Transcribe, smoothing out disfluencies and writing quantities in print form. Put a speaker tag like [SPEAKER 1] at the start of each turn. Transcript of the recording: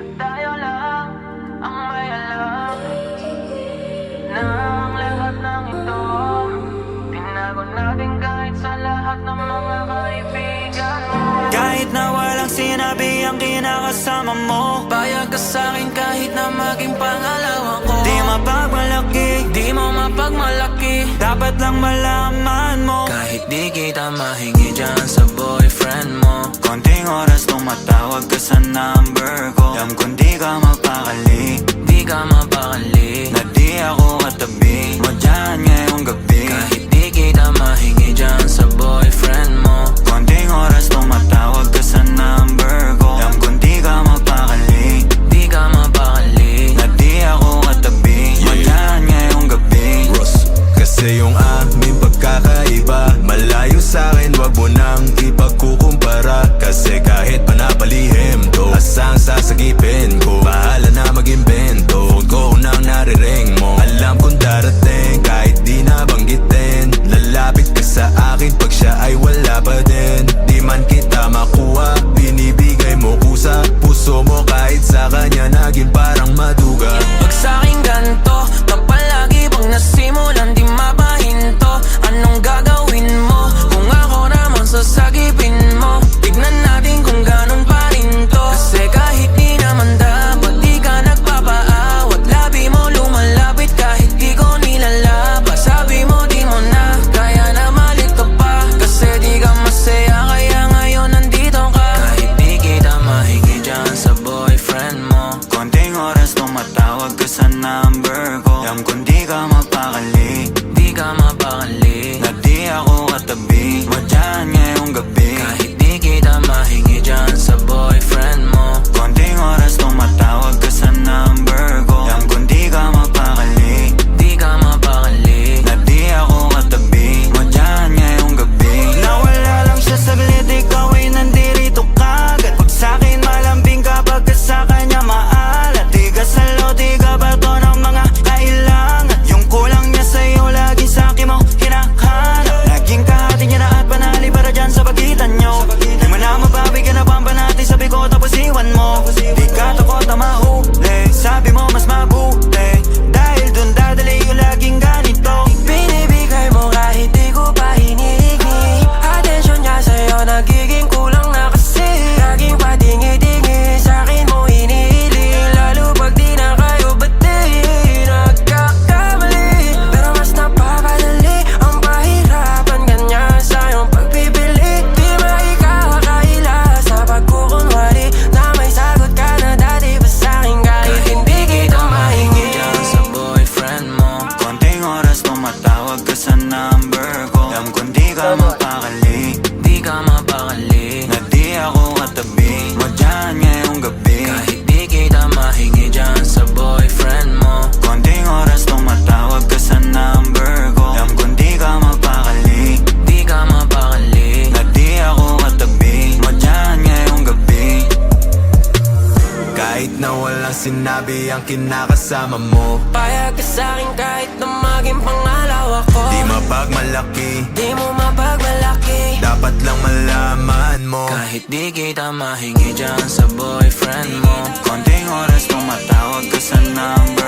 [SPEAKER 1] At tayo lang ang may alam na ang lahat ng ito tinago natin kahit sa lahat ng mga kaibigan mo.
[SPEAKER 2] Kahit na walang sinabi ang kinakasama mo,
[SPEAKER 1] Payag ka sa'kin kahit na maging pangalawa ko.
[SPEAKER 2] di mapagmalaki,
[SPEAKER 1] Di mo mapagmalaki,
[SPEAKER 2] dapat lang malaman mo.
[SPEAKER 1] kahit di kita mahingi dyan sa boyfriend mo.
[SPEAKER 2] Konting oras tumatawag ka sa number ko. Alam kong di ka mapakali,
[SPEAKER 1] Di ka mapakali,
[SPEAKER 2] na di ako katabi mo dyan ngayong gabi.
[SPEAKER 1] kahit di kita mahingi dyan sa boyfriend mo.
[SPEAKER 2] Konting oras tumatawag ka sa number ko. Alam kong di ka mapakali,
[SPEAKER 1] Di ka mapakali,
[SPEAKER 2] na di ako katabi mo dyan ngayong gabi.
[SPEAKER 3] Ross, kasi yung aming pagkakaiba malayo sa'kin, wag mo nang ipagkukumpara. Kasi kahit panapalihim to, asang sasagipin ko, bahala na mag-imbento. Phone ko nang nariring mo, alam kong darating kahit di nabanggitin. Lalapit ka sa akin pag siya ay wala pa din. Di man kita makuha, binibigay mo kusa. Puso mo kahit sa kanya naging parang maduga.
[SPEAKER 1] pag sa'king ganto, kapag lagi bang nasimulan di mapahinto. Anong gagawin mo kung ako naman sasagipin mo? Tignan natin kung ganun pa rin to. Kasi kahit di naman dapat di ka nagpapaawat. Labi mo lumalapit kahit di ko nilalaba. Sabi mo di mo na kaya na malit ka pa. Kasi di ka masaya kaya ngayon nandito ka. Kahit di kita mahingi dyan sa boyfriend mo.
[SPEAKER 2] Konting oras tumatawag ka sa number ko. Alam kong di ka mapakali,
[SPEAKER 1] Di ka mapakali,
[SPEAKER 2] na di ako katabi mo dyan ngayong gabi.
[SPEAKER 1] kahit di kita mahingi dyan sa boyfriend mo.
[SPEAKER 2] Konting oras tumatawag ka sa number ko. Alam kong di ka mapakali,
[SPEAKER 1] Di ka mapakali,
[SPEAKER 2] na di ako katabi mo dyan ngayong gabi. Nawala lang siya saglit, ikaw ay nandirito kagad. Pag sa'kin malambing kapag ka sa kanya maalat. Di ka salo, di ka bato ng mga kailangan. Yung kulang niya sa'yo, lagi sa'kin mo hinahanap. Naging kahati niya na at panali para dyan sa pagitan nyo. Di mo na mababigyan na pambanati, sabi ko tapos iwan mo. Di ka takot na mahuli, sabi mo mas mabuti. Dahil dun dadali yung laging ganito.
[SPEAKER 1] binibigay mo kahit di ko pa hinihingi. Atensyon niya sa'yo nagiging kulang na kasi. Laging patingi-tingi, sa'kin mo hinihiling. Lalo pag di na kayo bati, nagkakamali. Pero mas napapadali ang pahirapan kanya sa iyong pagpipili. Di maikakakaila sa pagkukunwari na may sagot ka na dati pa sa'kin. Kahit hindi kita mahingi dyan sa boyfriend mo.
[SPEAKER 2] Konting oras tumatawag ka sa number ko. Alam kong di ka mapakali,
[SPEAKER 1] Di ka mapakali,
[SPEAKER 2] na di ako katabi mo dyan ngayong gabi.
[SPEAKER 1] kahit di kita mahingi dyan sa boyfriend mo.
[SPEAKER 2] Konting oras tumatawag ka sa number ko. Alam kong di ka mapakali,
[SPEAKER 1] Di ka mapakali,
[SPEAKER 2] na di ako katabi mo dyan ngayong gabi.
[SPEAKER 3] Kahit na walang sinabi ang kinakasama mo,
[SPEAKER 1] payag ka sa'kin kahit na maging pangalawa ko.
[SPEAKER 3] di mapagmalaki,
[SPEAKER 1] Di mo mapagmalaki,
[SPEAKER 3] dapat lang malaman mo.
[SPEAKER 1] kahit di kita mahingi dyan sa boyfriend mo.
[SPEAKER 2] Konting oras tumatawag ka sa number